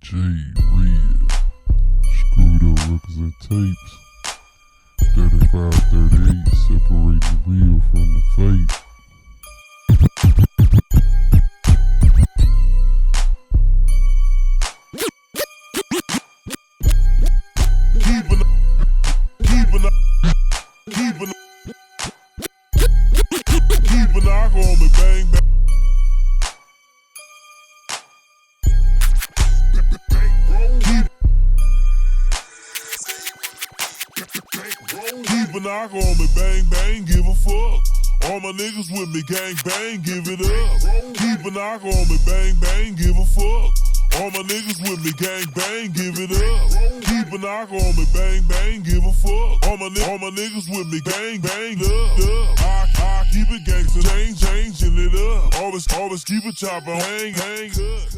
DJ Red, screwed up records and tapes. 3538, separate the real from the fake. Keep a knock on me, bang bang. Keep a knock on me, bang bang, give a fuck. All my niggas with me, gang bang, give it up. Keep a knock on me, bang bang, give a fuck. All my niggas with me, gang bang, give it up. Keep a knock on me, bang bang, give a fuck. All my niggas with me, gang bang, up. I keep it gangsta, changing it up. Always keep a chopper, hang, cut.